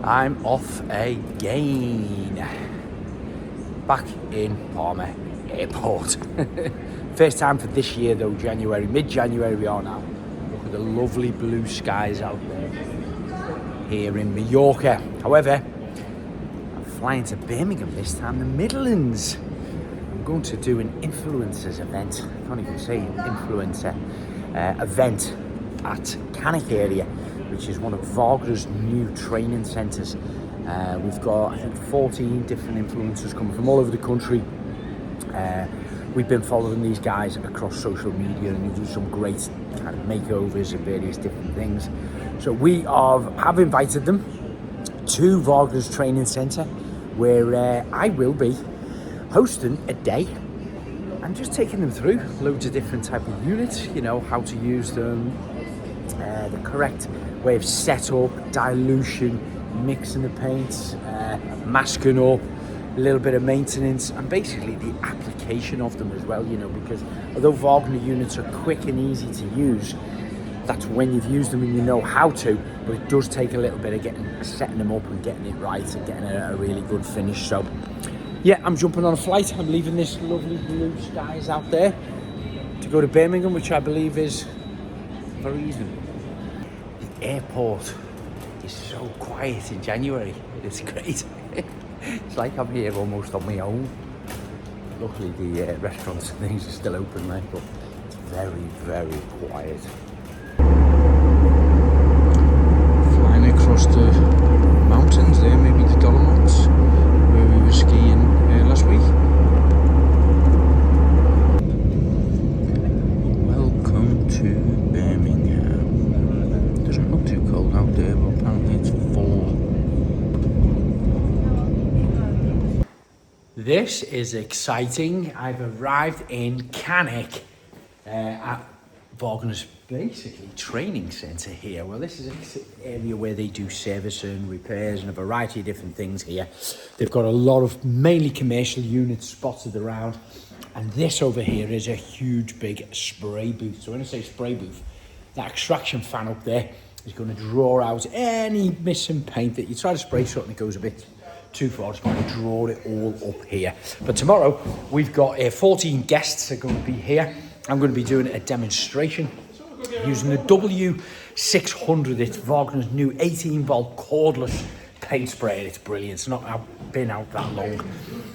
I'm off again. Back in Palma Airport. First time for this year though, January, mid-January we are now. Look at the lovely blue skies out there here in Mallorca. However, I'm flying to Birmingham this time, the Midlands. I'm going to do an influencers event. I can't even say influencer event at Cannock area, which is one of Wagner's new training centres. We've got, I think, 14 different influencers coming from all over the country. We've been following these guys across social media and they do some great kind of makeovers and various different things. So we have invited them to Wagner's training centre, where I will be hosting a day and just taking them through loads of different type of units, you know, how to use them, the correct way of setup, dilution, mixing the paints, masking up, a little bit of maintenance, and basically the application of them as well, you know, because although Wagner units are quick and easy to use, that's when you've used them and you know how to, but it does take a little bit of setting them up and getting it right and getting a really good finish. So yeah, I'm jumping on a flight. I'm leaving this lovely blue skies out there to go to Birmingham, which I believe is very easy. The airport is so quiet in January. It's great. It's like I'm here almost on my own. Luckily the restaurants and things are still open, right? But it's very, very quiet. Flying across the mountains there, maybe the Dolomites, where we were skiing last week. Welcome to Birmingham. Doesn't look too cold out there, but apparently it's 4. This is exciting. I've arrived in Cannock at Wagner's basically training centre here. Well, this is an area where they do service and repairs and a variety of different things here. They've got a lot of mainly commercial units spotted around. And this over here is a huge big spray booth. So when I say spray booth, that extraction fan up there is going to draw out any missing paint that you try to spray something that goes a bit too far. It's going to draw it all up here. But tomorrow we've got 14 guests are going to be here. I'm going to be doing a demonstration using the W600. It's Wagner's new 18-volt cordless paint sprayer. It's brilliant. It's not been out that long.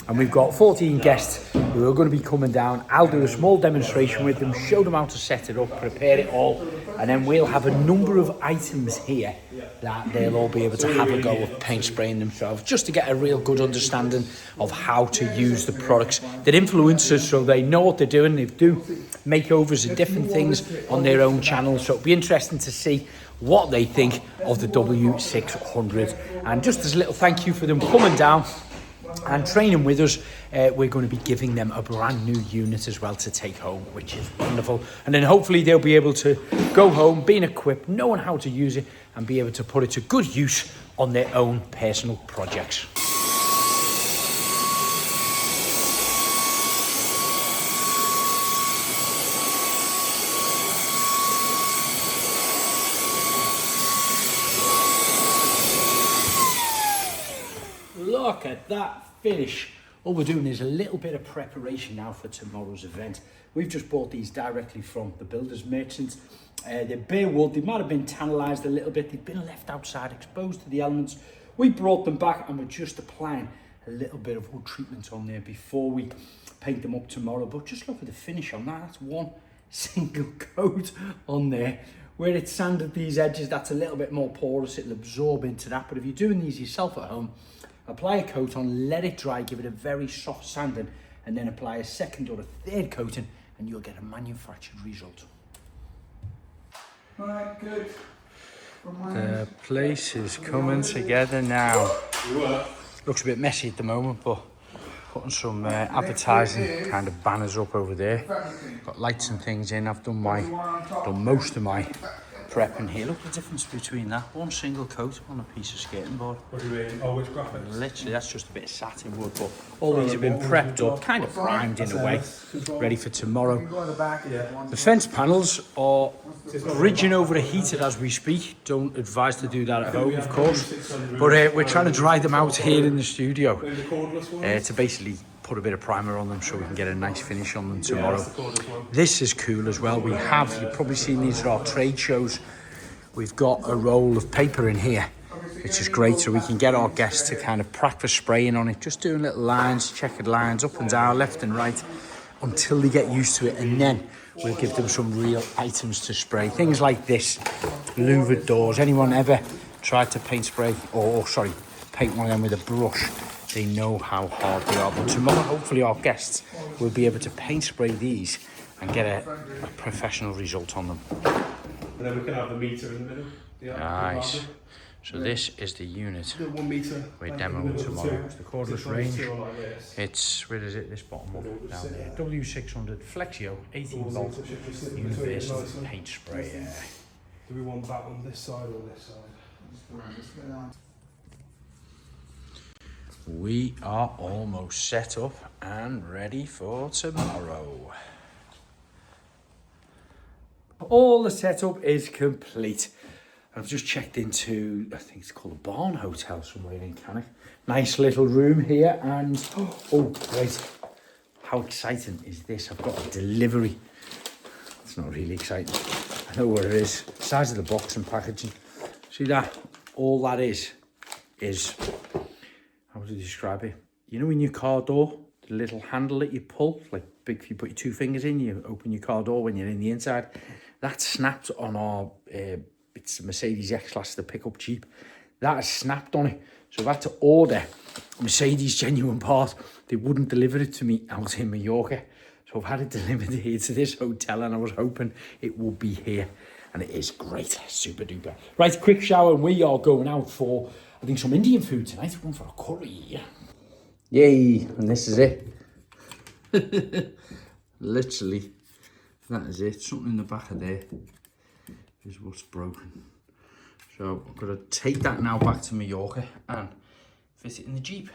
And we've got 14 guests who are going to be coming down. I'll do a small demonstration with them, show them how to set it up, prepare it all, and then we'll have a number of items here that they'll all be able to have a go of paint spraying themselves, just to get a real good understanding of how to use the products. They're influencers, so they know what they're doing. They do makeovers and different things on their own channels, so it'll be interesting to see what they think of the W600. And just as a little thank you for them coming down and training with us, we're going to be giving them a brand new unit as well to take home, which is wonderful. And then hopefully they'll be able to go home being equipped, knowing how to use it, and be able to put it to good use on their own personal projects. Look at that finish. All we're doing is a little bit of preparation now for tomorrow's event. We've just bought these directly from the builders merchants. They're bare wood. They might have been tannalized a little bit. They've been left outside, exposed to the elements. We brought them back and we're just applying a little bit of wood treatment on there before we paint them up tomorrow. But just look at the finish on that. That's one single coat on there. Where it's sanded these edges, that's a little bit more porous. It'll absorb into that. But if you're doing these yourself at home, apply a coat on, let it dry, give it a very soft sanding, and then apply a second or a third coating, and you'll get a manufactured result. Right, good. The place is coming together now. Looks a bit messy at the moment, but putting some advertising kind of banners up over there. Got lights and things in. I've done most of my prepping here. Look the difference between that. One single coat on a piece of skirting board. What do you mean? Oh, which graphics? Literally, that's just a bit of satin wood, but all these have been prepped up, kind of primed in a way, ready for tomorrow. The fence panels are ridging over the heated as we speak. Don't advise to do that at home, of course. But we're trying to dry them out here in the studio to basically put a bit of primer on them so we can get a nice finish on them tomorrow. This is cool as well. We have, you've probably seen these at our trade shows. We've got a roll of paper in here, which is great, so we can get our guests to kind of practice spraying on it, just doing little lines, checkered lines, up and down, left and right, until they get used to it, and then we'll give them some real items to spray. Things like this, louvered doors. Anyone ever tried to paint spray, or sorry, paint one of them with a brush? They know how hard they are. But tomorrow, hopefully our guests will be able to paint spray these and get a professional result on them. And then we can have the meter in the middle. Nice. So this is the unit we're demoing tomorrow. It's the cordless range. It's, where is it? This bottom one down there. W600 Flexio 18 volt universal paint sprayer. Do we want that on this side or this side? We are almost set up and ready for tomorrow. All the setup is complete. I've just checked into, I think it's called a Barn Hotel somewhere in Cannock. Nice little room here, and oh great, how exciting is this? I've got a delivery. It's not really exciting. I know what it is. Size of the box and packaging. See that? All that is, how would you describe it? You know in your car door, the little handle that you pull, like big, if you put your two fingers in, you open your car door when you're in the inside. That snapped on our, it's a Mercedes X-Class, the pickup Jeep. That has snapped on it. So I've had to order a Mercedes genuine part. They wouldn't deliver it to me out in Mallorca. So I've had it delivered here to this hotel, and I was hoping it would be here. And it is great, super duper. Right, quick shower, and we are going out for, I think, some Indian food tonight. We're going for a curry. Yay, and this is it. Literally, that is it. Something in the back of there is what's broken. So I'm going to take that now back to Mallorca and fit it in the Jeep.